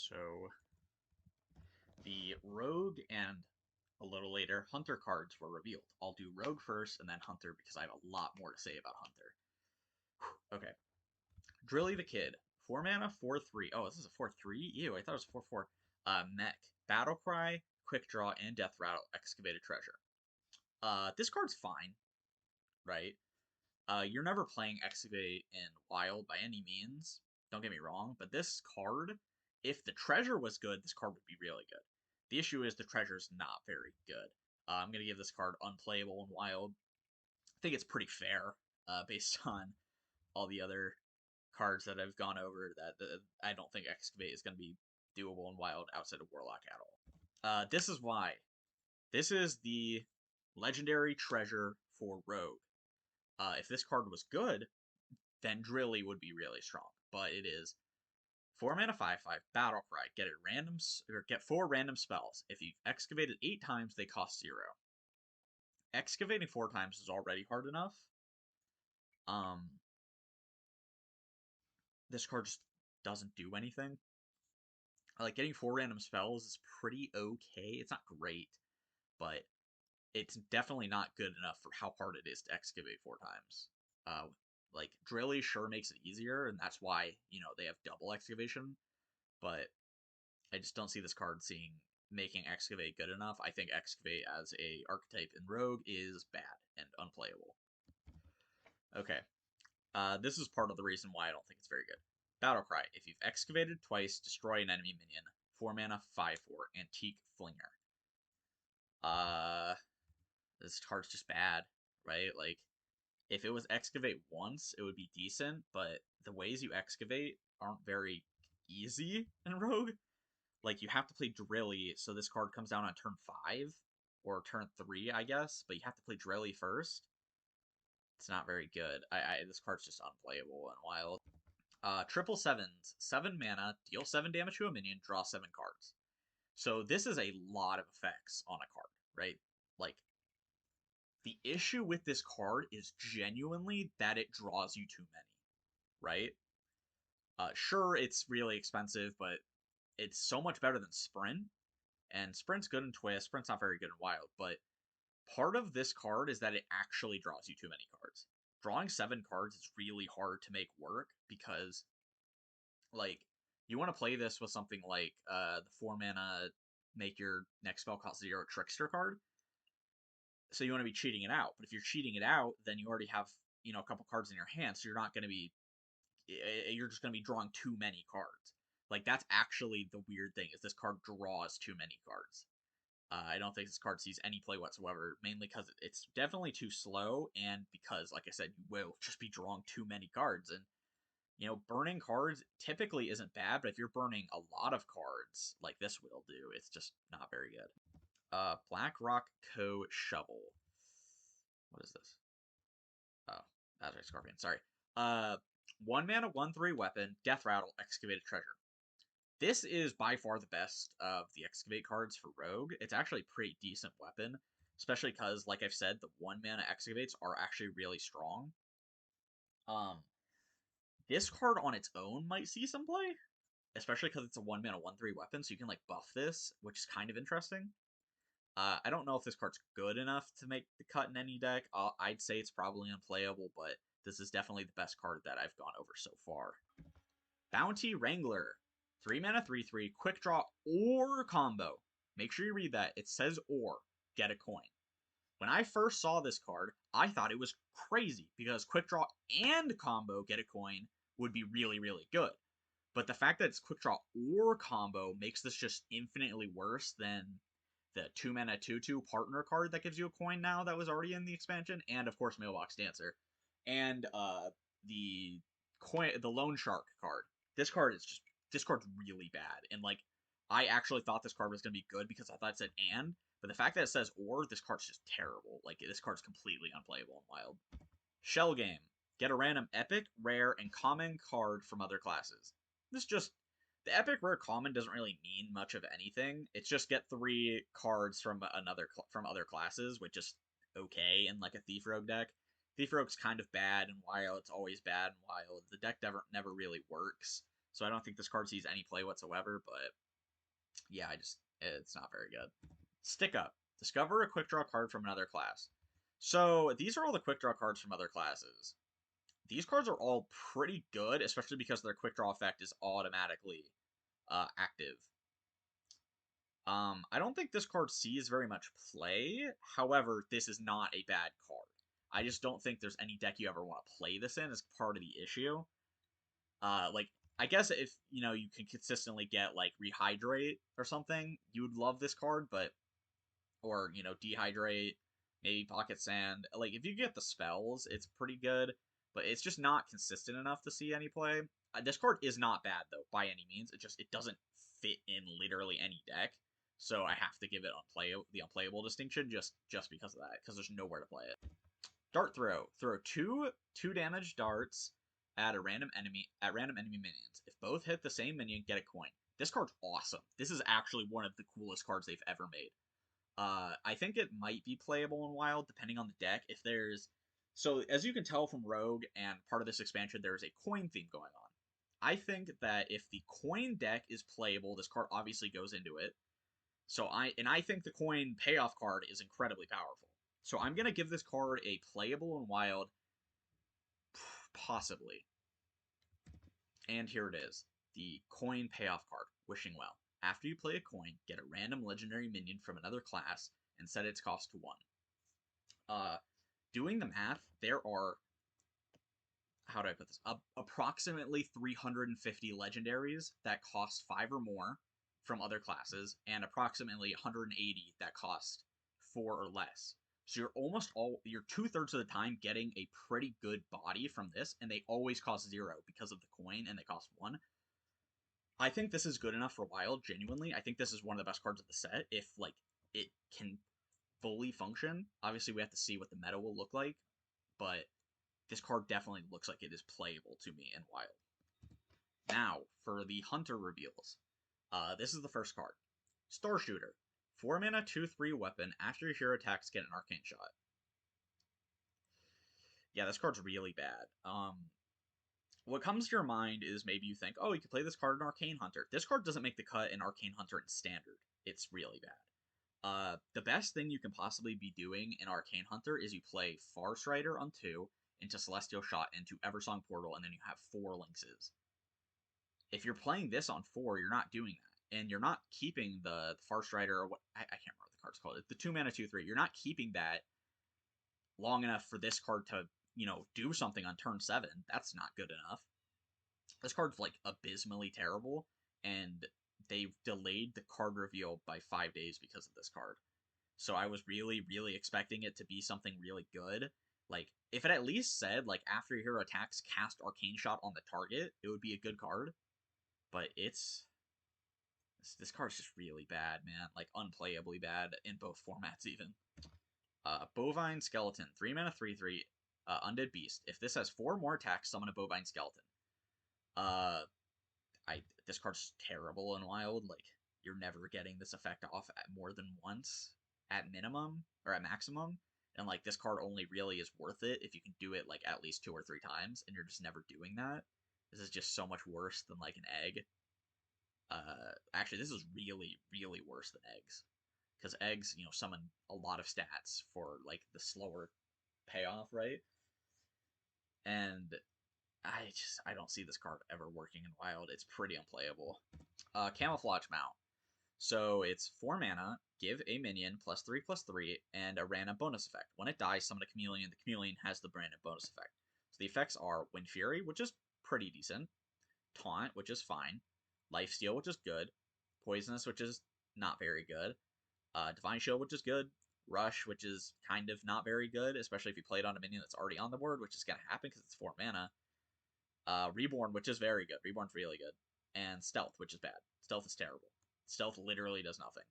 So the Rogue and a little later Hunter cards were revealed. I'll do Rogue first and then Hunter because I have a lot more to say about Hunter. Okay. Drilly the Kid. 4 mana, 4/3. Oh, this is a 4/3? Ew, I thought it was 4/4. Mech. Battlecry, Quick Draw, and Death Rattle. Excavated Treasure. This card's fine, right? You're never playing Excavate in Wild by any means. Don't get me wrong, but this card, if the treasure was good, this card would be really good. The issue is the treasure's not very good. I'm going to give this card unplayable in Wild. I think it's pretty fair based on all the other cards that I've gone over. That I don't think Excavate is going to be doable in Wild outside of Warlock at all. This is why. This is the legendary treasure for Rogue. If this card was good, then Drilly would be really strong. But it is 4 mana 5/5 battle cry. Get it random or get 4 random spells. If you excavate it 8 times, they cost 0. Excavating 4 times is already hard enough. This card just doesn't do anything. Like getting 4 random spells is pretty okay. It's not great, but it's definitely not good enough for how hard it is to excavate 4 times. Like Drilly sure makes it easier, and that's why they have double excavation. But I just don't see this card making Excavate good enough. I think Excavate as a archetype in Rogue is bad and unplayable. Okay, this is part of the reason why I don't think it's very good. Battlecry. If you've excavated twice, destroy an enemy minion. 4 mana, 5/4. Antique Flinger. This card's just bad, right? Like, if it was excavate once, it would be decent, but the ways you excavate aren't very easy in Rogue. Like, you have to play Drilly, so this card comes down on turn 5, or turn 3, I guess, but you have to play Drilly first. It's not very good. This card's just unplayable and wild. Triple sevens. 7 mana, deal 7 damage to a minion, draw 7 cards. So this is a lot of effects on a card, right? Like, the issue with this card is genuinely that it draws you too many, right? Sure, it's really expensive, but it's so much better than Sprint. And Sprint's good in Twist. Sprint's not very good in Wild, but part of this card is that it actually draws you too many cards. Drawing 7 cards is really hard to make work because, like, you want to play this with something like the 4 mana make your next spell cost 0 Trickster card. So you want to be cheating it out. But if you're cheating it out, then you already have, a couple cards in your hand, so you're not going to be you're just going to be drawing too many cards. Like, that's actually the weird thing, is this card draws too many cards. I don't think this card sees any play whatsoever, mainly because it's definitely too slow, and because, like I said, you will just be drawing too many cards. And, burning cards typically isn't bad, but if you're burning a lot of cards, like this will do, it's just not very good. Black Rock Co. Shovel. What is this? Oh, that's right, Scorpion. Sorry. 1 mana, 1/3 weapon, Death Rattle, Excavated Treasure. This is by far the best of the Excavate cards for Rogue. It's actually a pretty decent weapon, especially because, like I've said, the 1 mana Excavates are actually really strong. This card on its own might see some play, especially because it's a 1 mana, 1/3 weapon, so you can, like, buff this, which is kind of interesting. I don't know if this card's good enough to make the cut in any deck. I'd say it's probably unplayable, but this is definitely the best card that I've gone over so far. Bounty Wrangler. 3 mana, 3/3, quick draw or combo. Make sure you read that. It says or. Get a coin. When I first saw this card, I thought it was crazy because quick draw and combo get a coin would be really, really good. But the fact that it's quick draw or combo makes this just infinitely worse than the 2 mana 2/2 partner card that gives you a coin now that was already in the expansion, and of course Mailbox Dancer, and the Loan Shark card. This card's really bad, and like I actually thought this card was gonna be good because I thought it said and, but the fact that it says or, this card's just terrible. Like, this card's completely unplayable in Wild. Shell Game. Get a random epic, rare, and common card from other classes. The epic rare common doesn't really mean much of anything. It's just get 3 cards from other classes, which is okay in like a Thief Rogue deck. Thief Rogue's kind of bad in Wild. It's always bad in Wild. The deck never really works. So I don't think this card sees any play whatsoever, but yeah, it's not very good. Stick Up. Discover a quick draw card from another class. So these are all the quick draw cards from other classes. These cards are all pretty good, especially because their quick draw effect is automatically active. I don't think this card sees very much play. However, this is not a bad card. I just don't think there's any deck you ever want to play this in as part of the issue. Like, I guess if, you can consistently get, like, Rehydrate or something, you would love this card, but, or, Dehydrate, maybe Pocket Sand. Like, if you get the spells, it's pretty good, but it's just not consistent enough to see any play. This card is not bad, though, by any means. It doesn't fit in literally any deck, so I have to give it the unplayable distinction just because of that, because there's nowhere to play it. Dart Throw. Throw two damage darts at random enemy minions. If both hit the same minion, get a coin. This card's awesome. This is actually one of the coolest cards they've ever made. I think it might be playable in Wild, depending on the deck. So as you can tell from Rogue and part of this expansion, there's a coin theme going on. I think that if the coin deck is playable, this card obviously goes into it. I think the coin payoff card is incredibly powerful. So I'm gonna give this card a playable and Wild, possibly. And here it is, the coin payoff card, Wishing Well. After you play a coin, get a random legendary minion from another class and set its cost to 1. Doing the math, there are, how do I put this? Approximately 350 legendaries that cost 5 or more from other classes, and approximately 180 that cost 4 or less. So you're 2/3 of the time getting a pretty good body from this, and they always cost 0 because of the coin, and they cost 1. I think this is good enough for Wild, genuinely. I think this is one of the best cards of the set, if, like, it can fully function. Obviously, we have to see what the meta will look like, but this card definitely looks like it is playable to me in Wild. Now, for the Hunter reveals. This is the first card. Star Shooter. 4 mana, 2/3 weapon. After your hero attacks, get an arcane shot. Yeah, this card's really bad. What comes to your mind is maybe you think, oh, you could play this card in Arcane Hunter. This card doesn't make the cut in Arcane Hunter in Standard. It's really bad. The best thing you can possibly be doing in Arcane Hunter is you play Farstrider on 2, into Celestial Shot, into Eversong Portal, and then you have 4 Lynxes. If you're playing this on 4, you're not doing that. And you're not keeping the Farstrider, or what, I can't remember what the card's called. The 2 mana, 2/3. You're not keeping that long enough for this card to, do something on turn 7. That's not good enough. This card's, like, abysmally terrible, and they've delayed the card reveal by 5 days because of this card. So I was really, really expecting it to be something really good. Like, if it at least said, like, after your hero attacks, cast Arcane Shot on the target, it would be a good card. But this card's just really bad, man. Like, unplayably bad in both formats, even. Bovine Skeleton. 3 mana, 3/3. Undead Beast. If this has 4 more attacks, summon a Bovine Skeleton. This card's terrible in Wild. Like, you're never getting this effect off at more than once, at minimum, or at maximum. And, like, this card only really is worth it if you can do it, like, at least 2 or 3 times, and you're just never doing that. This is just so much worse than, like, an egg. Actually, this is really, really worse than eggs. Because eggs, summon a lot of stats for, like, the slower payoff, right? And I don't see this card ever working in Wild. It's pretty unplayable. Camouflage Mount. So it's 4 mana, give a minion +3/+3, and a random bonus effect. When it dies, summon a chameleon. The chameleon has the random bonus effect. So the effects are Wind Fury, which is pretty decent, Taunt, which is fine, Lifesteal, which is good, Poisonous, which is not very good, Divine Shield, which is good, Rush, which is kind of not very good, especially if you play it on a minion that's already on the board, which is going to happen because it's 4 mana. Reborn, which is very good. Reborn's really good. And Stealth, which is bad. Stealth is terrible. Stealth literally does nothing.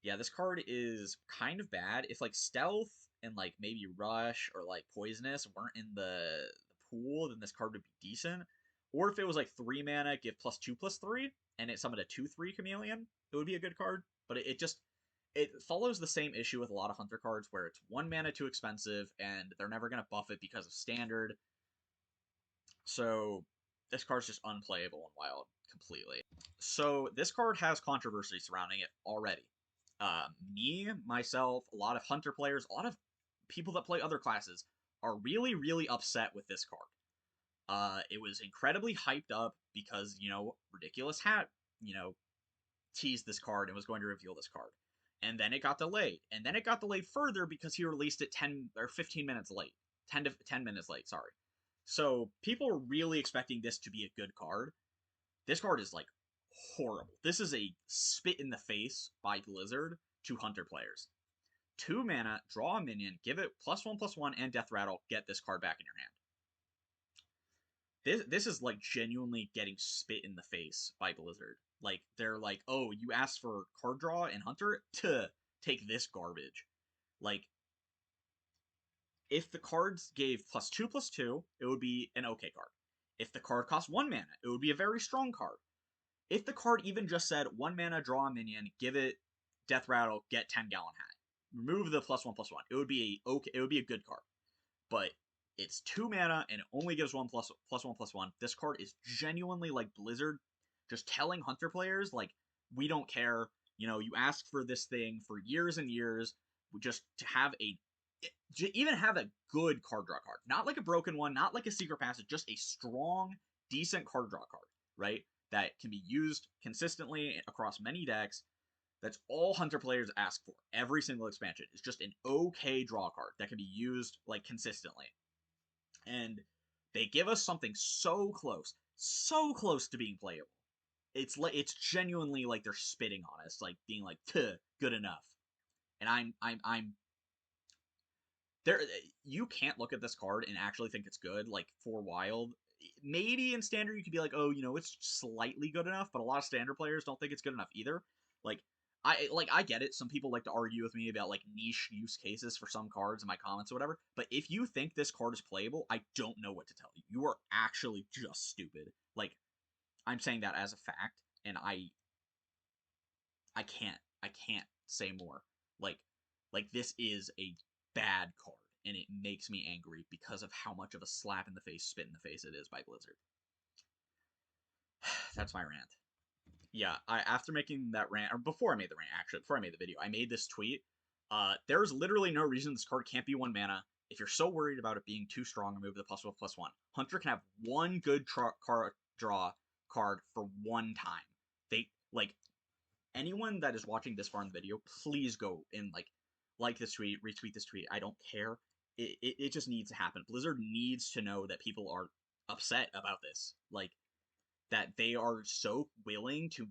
Yeah, this card is kind of bad. If, like, Stealth and, like, maybe Rush or, like, Poisonous weren't in the pool, then this card would be decent. Or if it was, like, 3 mana, give +2/+3, and it summoned a 2/3 Chameleon, it would be a good card. But it follows the same issue with a lot of Hunter cards, where it's 1 mana too expensive, and they're never going to buff it because of Standard. So this card's just unplayable and wild completely. So this card has controversy surrounding it already. Me, myself, a lot of Hunter players, a lot of people that play other classes are really, really upset with this card. It was incredibly hyped up because, Ridiculous Hat, teased this card and was going to reveal this card. And then it got delayed. And then it got delayed further because he released it 10 or 15 minutes late. 10 minutes late, sorry. So people are really expecting this to be a good card. This card is like horrible. This is a spit in the face by Blizzard to Hunter players. 2 mana, draw a minion, give it +1/+1 and Death Rattle, get this card back in your hand. This is like genuinely getting spit in the face by Blizzard. Like they're like, "Oh, you asked for card draw and Hunter to take this garbage." Like if the cards gave +2/+2, it would be an okay card. If the card cost 1 mana, it would be a very strong card. If the card even just said 1 mana, draw a minion, give it Death Rattle, get 10-gallon hat, remove the +1/+1, it would be okay. It would be a good card. But it's 2 mana and it only gives +1/+1. This card is genuinely like Blizzard just telling Hunter players, like, we don't care. You asked for this thing for years and years. Just to have even have a good card draw card. Not like a broken one, not like a secret passage, just a strong, decent card draw card, right? That can be used consistently across many decks. That's all Hunter players ask for. Every single expansion is just an okay draw card that can be used like consistently. And they give us something so close to being playable. It's genuinely like they're spitting on us, like being like, good enough. And I'm there. You can't look at this card and actually think it's good. Like for Wild, maybe in Standard you could be like, oh, it's slightly good enough, but a lot of Standard players don't think it's good enough either. Like I get it. Some people like to argue with me about like niche use cases for some cards in my comments or whatever. But if you think this card is playable, I don't know what to tell you. You are actually just stupid. Like I'm saying that as a fact, and I can't say more. Like this is a bad card, and it makes me angry because of how much of a slap in the face, spit in the face it is by Blizzard. That's my rant. Yeah, after making that rant, or before I made the rant, actually, before I made the video, I made this tweet. There's literally no reason this card can't be 1 mana. If you're so worried about it being too strong, remove the +1/+1. Hunter can have one good draw card for one time. Anyone that is watching this far in the video, please go and like this tweet, retweet this tweet. I don't care. It just needs to happen. Blizzard needs to know that people are upset about this. Like, that they are so willing to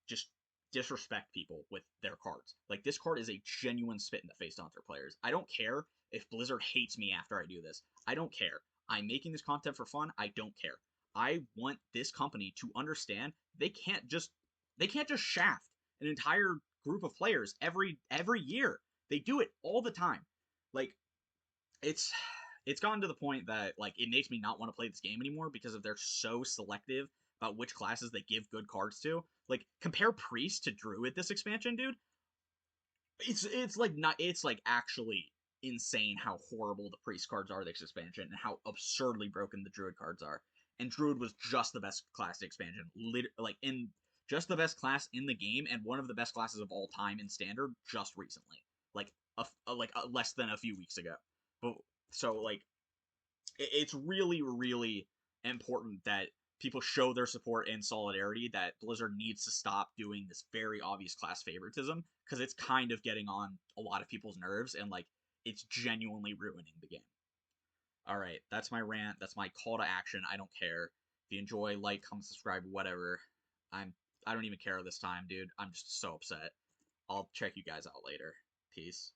just disrespect people with their cards. Like this card is a genuine spit in the face to Hunter players. I don't care if Blizzard hates me after I do this. I don't care. I'm making this content for fun. I don't care. I want this company to understand they can't just shaft an entire group of players every year. They do it all the time. Like it's gotten to the point that it makes me not want to play this game anymore because they're so selective about which classes they give good cards to. Like compare Priest to Druid this expansion, dude. It's actually insane how horrible the Priest cards are this expansion and how absurdly broken the Druid cards are. And Druid was just the best class expansion, just the best class in the game and one of the best classes of all time in Standard just recently, less than a few weeks ago. But so it's really, really important that people show their support and solidarity, that Blizzard needs to stop doing this very obvious class favoritism, because it's kind of getting on a lot of people's nerves, and it's genuinely ruining the game. Alright, that's my rant, that's my call to action. I don't care. If you enjoy, like, comment, subscribe, whatever. I don't even care this time, dude. I'm just so upset. I'll check you guys out later. Peace.